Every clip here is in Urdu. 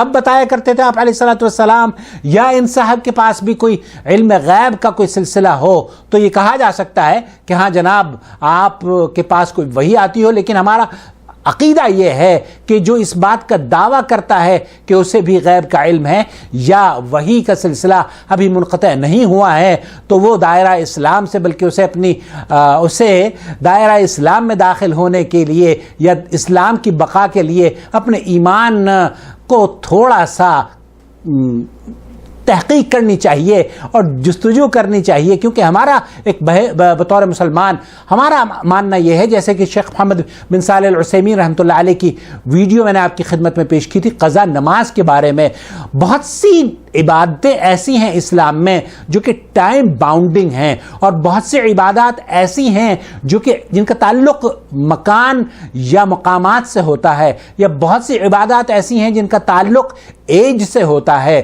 تب بتایا کرتے تھے آپ علیہ الصلوۃ والسلام، یا ان صاحب کے پاس بھی کوئی علم غیب کا کوئی سلسلہ ہو تو یہ کہا جا سکتا ہے کہ ہاں جناب آپ کے پاس کوئی وحی آتی ہو، لیکن ہمارا عقیدہ یہ ہے کہ جو اس بات کا دعویٰ کرتا ہے کہ اسے بھی غیب کا علم ہے یا وحی کا سلسلہ ابھی منقطع نہیں ہوا ہے، تو وہ دائرہ اسلام سے بلکہ اسے دائرہ اسلام میں داخل ہونے کے لیے یا اسلام کی بقا کے لیے اپنے ایمان کو تھوڑا سا تحقیق کرنی چاہیے اور جستجو کرنی چاہیے، کیونکہ ہمارا ایک بطور مسلمان ہمارا ماننا یہ ہے، جیسے کہ شیخ محمد بن صالح العثیمین رحمۃ اللہ علیہ کی ویڈیو میں نے آپ کی خدمت میں پیش کی تھی قضا نماز کے بارے میں، بہت سی عبادتیں ایسی ہیں اسلام میں جو کہ ٹائم باؤنڈنگ ہیں، اور بہت سی عبادات ایسی ہیں جو کہ جن کا تعلق مکان یا مقامات سے ہوتا ہے، یا بہت سی عبادات ایسی ہیں جن کا تعلق ایج سے ہوتا ہے۔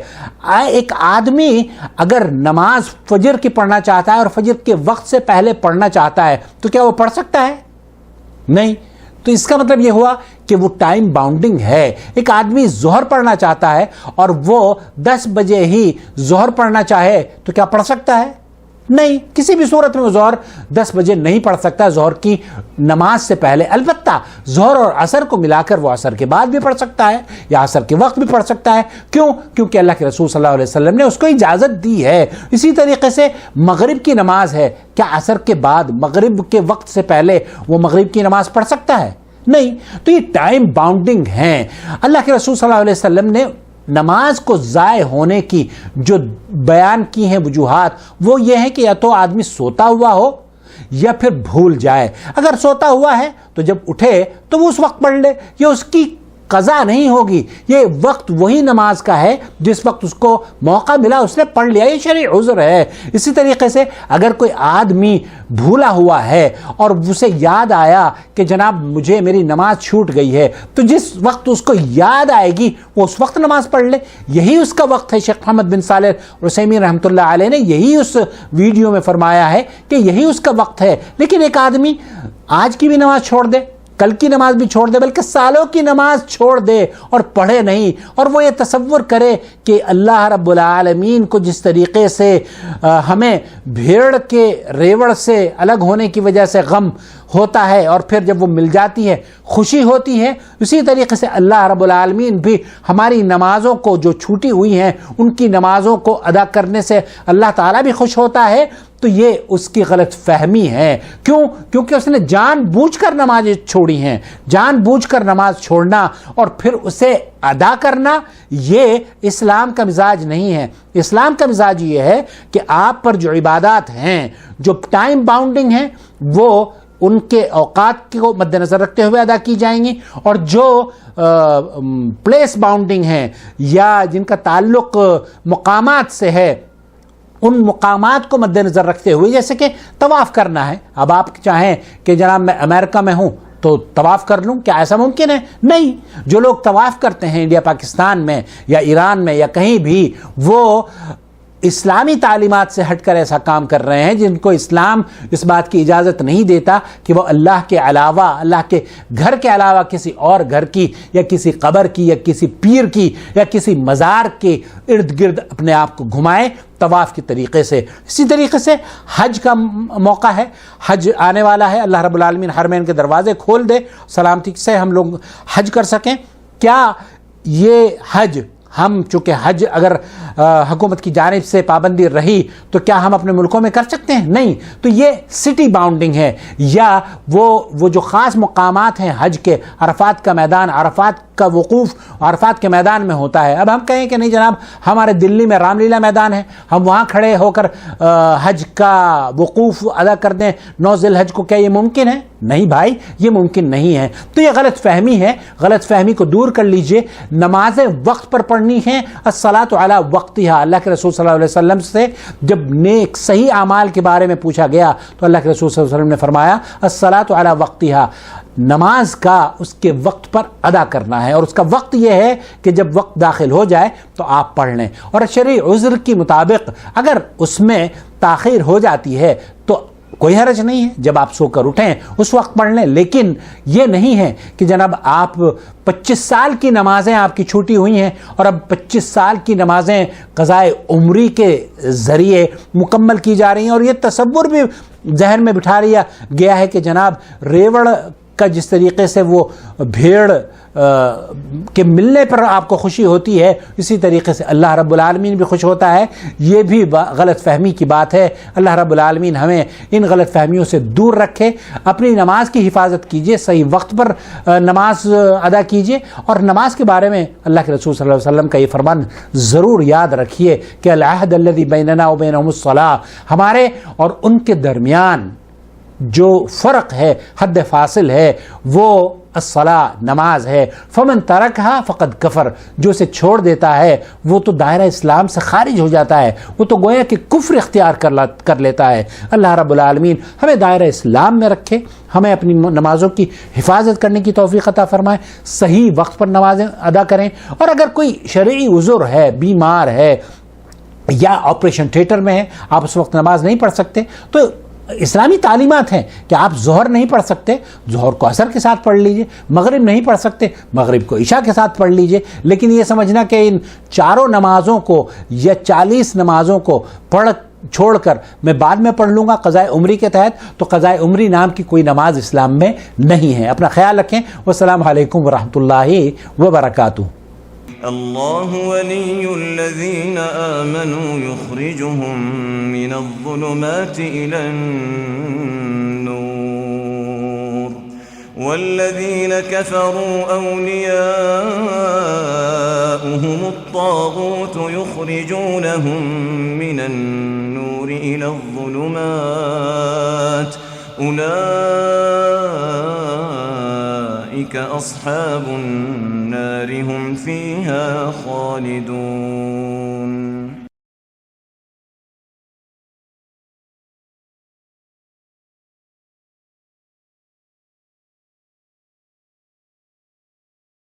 ایک آدمی اگر نماز فجر کی پڑھنا چاہتا ہے اور فجر کے وقت سے پہلے پڑھنا چاہتا ہے تو کیا وہ پڑھ سکتا ہے؟ نہیں۔ تو اس کا مطلب یہ ہوا کہ وہ ٹائم باؤنڈنگ ہے۔ ایک آدمی ظہر پڑھنا چاہتا ہے اور وہ 10 بجے ہی ظہر پڑھنا چاہے تو کیا پڑھ سکتا ہے؟ نہیں، کسی بھی صورت میں وہ ظہر 10 بجے نہیں پڑھ سکتا ظہر کی نماز سے پہلے۔ البتہ ظہر اور عصر کو ملا کر وہ عصر کے بعد بھی پڑھ سکتا ہے یا عصر کے وقت بھی پڑھ سکتا ہے۔ کیوں؟ کیونکہ اللہ کے رسول صلی اللہ علیہ وسلم نے اس کو اجازت دی ہے۔ اسی طریقے سے مغرب کی نماز ہے، کیا عصر کے بعد مغرب کے وقت سے پہلے وہ مغرب کی نماز پڑھ سکتا ہے؟ نہیں۔ تو یہ ٹائم باؤنڈنگ ہیں۔ اللہ کے رسول صلی اللہ علیہ وسلم نے نماز کو ضائع ہونے کی جو بیان کی ہیں وجوہات، وہ یہ ہے کہ یا تو آدمی سوتا ہوا ہو یا پھر بھول جائے۔ اگر سوتا ہوا ہے تو جب اٹھے تو وہ اس وقت پڑھ لے، یہ اس کی قضا نہیں ہوگی، یہ وقت وہی نماز کا ہے جس وقت اس کو موقع ملا اس نے پڑھ لیا، یہ شرعی عذر ہے۔ اسی طریقے سے اگر کوئی آدمی بھولا ہوا ہے اور اسے یاد آیا کہ جناب مجھے میری نماز چھوٹ گئی ہے، تو جس وقت اس کو یاد آئے گی وہ اس وقت نماز پڑھ لے، یہی اس کا وقت ہے۔ شیخ محمد بن صالح العثیمین رحمۃ اللہ علیہ نے یہی اس ویڈیو میں فرمایا ہے کہ یہی اس کا وقت ہے۔ لیکن ایک آدمی آج کی بھی نماز چھوڑ دے، کل کی نماز بھی چھوڑ دے، بلکہ سالوں کی نماز چھوڑ دے اور پڑھے نہیں، اور وہ یہ تصور کرے کہ اللہ رب العالمین کو جس طریقے سے ہمیں بھیڑ کے ریوڑ سے الگ ہونے کی وجہ سے غم ہوتا ہے اور پھر جب وہ مل جاتی ہے خوشی ہوتی ہے، اسی طریقے سے اللہ رب العالمین بھی ہماری نمازوں کو جو چھوٹی ہوئی ہیں ان کی نمازوں کو ادا کرنے سے اللہ تعالیٰ بھی خوش ہوتا ہے۔ تو یہ اس کی غلط فہمی ہے۔ کیوں؟ کیونکہ اس نے جان بوجھ کر نمازیں چھوڑی ہیں۔ جان بوجھ کر نماز چھوڑنا اور پھر اسے ادا کرنا یہ اسلام کا مزاج نہیں ہے۔ اسلام کا مزاج یہ ہے کہ آپ پر جو عبادات ہیں جو ٹائم باؤنڈنگ ہیں وہ ان کے اوقات کو مد نظر رکھتے ہوئے ادا کی جائیں گی، اور جو پلیس باؤنڈنگ ہیں یا جن کا تعلق مقامات سے ہے ان مقامات کو مد نظر رکھتے ہوئے، جیسے کہ طواف کرنا ہے۔ اب آپ چاہیں کہ جناب میں امریکہ میں ہوں تو طواف کر لوں، کیا ایسا ممکن ہے؟ نہیں۔ جو لوگ طواف کرتے ہیں انڈیا پاکستان میں یا ایران میں یا کہیں بھی، وہ اسلامی تعلیمات سے ہٹ کر ایسا کام کر رہے ہیں جن کو اسلام اس بات کی اجازت نہیں دیتا کہ وہ اللہ کے علاوہ، اللہ کے گھر کے علاوہ کسی اور گھر کی یا کسی قبر کی یا کسی پیر کی یا کسی مزار کے ارد گرد اپنے آپ کو گھمائے طواف کے طریقے سے۔ اسی طریقے سے حج کا موقع ہے، حج آنے والا ہے، اللہ رب العالمین حرمین کے دروازے کھول دے، سلامتی سے ہم لوگ حج کر سکیں۔ کیا یہ حج ہم چونکہ حج اگر حکومت کی جانب سے پابندی رہی تو کیا ہم اپنے ملکوں میں کر سکتے ہیں؟ نہیں۔ تو یہ سٹی باؤنڈنگ ہے، یا وہ جو خاص مقامات ہیں حج کے، عرفات کا میدان، عرفات کا وقوف عرفات کے میدان میں ہوتا ہے۔ اب ہم کہیں کہ نہیں جناب ہمارے دلی میں رام لیلا میدان ہے، ہم وہاں کھڑے ہو کر حج کا وقوف ادا کر دیں 9 ذی الحج کو، کیا یہ ممکن ہے؟ نہیں بھائی، یہ ممکن نہیں ہے۔ تو یہ غلط فہمی ہے، غلط فہمی کو دور کر لیجئے۔ نمازیں وقت پر پڑھنی ہیں، الصلاۃ علی وقتہا۔ اللہ کے رسول صلی اللہ علیہ وسلم سے جب نیک صحیح اعمال کے بارے میں پوچھا گیا تو اللہ کے رسول صلی اللہ علیہ وسلم نے فرمایا الصلاۃ علی وقتہا، نماز کا اس کے وقت پر ادا کرنا ہے، اور اس کا وقت یہ ہے کہ جب وقت داخل ہو جائے تو آپ پڑھ لیں، اور شرعی عذر کے مطابق اگر اس میں تاخیر ہو جاتی ہے تو کوئی حرج نہیں ہے جب آپ سو کر اٹھیں اس وقت پڑھ لیں، لیکن یہ نہیں ہے کہ جناب آپ 25 سال کی نمازیں آپ کی چھوٹی ہوئی ہیں اور اب 25 سال کی نمازیں قضائے عمری کے ذریعے مکمل کی جا رہی ہیں، اور یہ تصور بھی ذہن میں بٹھا لیا گیا ہے کہ جناب ریوڑ کا جس طریقے سے وہ بھیڑ کے ملنے پر آپ کو خوشی ہوتی ہے، اسی طریقے سے اللہ رب العالمین بھی خوش ہوتا ہے۔ یہ بھی غلط فہمی کی بات ہے۔ اللہ رب العالمین ہمیں ان غلط فہمیوں سے دور رکھے۔ اپنی نماز کی حفاظت کیجئے، صحیح وقت پر نماز ادا کیجئے، اور نماز کے بارے میں اللہ کے رسول صلی اللہ علیہ وسلم کا یہ فرمان ضرور یاد رکھیے کہ العہد الذی بیننا وبینہم الصلاۃ، ہمارے اور ان کے درمیان جو فرق ہے، حد فاصل ہے، وہ الصلاۃ نماز ہے۔ فمن ترکھا فقد کفر، جو اسے چھوڑ دیتا ہے وہ تو دائرہ اسلام سے خارج ہو جاتا ہے، وہ تو گویا کہ کفر اختیار کر لیتا ہے۔ اللہ رب العالمین ہمیں دائرہ اسلام میں رکھے، ہمیں اپنی نمازوں کی حفاظت کرنے کی توفیق عطا فرمائے، صحیح وقت پر نمازیں ادا کریں، اور اگر کوئی شرعی عذر ہے، بیمار ہے یا آپریشن تھیٹر میں ہے، آپ اس وقت نماز نہیں پڑھ سکتے، تو اسلامی تعلیمات ہیں کہ آپ ظہر نہیں پڑھ سکتے، ظہر کو عصر کے ساتھ پڑھ لیجئے، مغرب نہیں پڑھ سکتے، مغرب کو عشاء کے ساتھ پڑھ لیجئے، لیکن یہ سمجھنا کہ ان چاروں نمازوں کو یا 40 نمازوں کو چھوڑ کر میں بعد میں پڑھ لوں گا قضاء عمری کے تحت، تو قضاء عمری نام کی کوئی نماز اسلام میں نہیں ہے۔ اپنا خیال رکھیں۔ والسلام علیکم ورحمۃ اللہ وبرکاتہ۔ اللہ ولی الذین آمنوا یخرجهم من الظلمات إلى النور والذین كفروا أولیاؤهم الطاغوت یخرجونهم من النور إلى الظلمات أولئك أصحاب النار هم فيها خالدون۔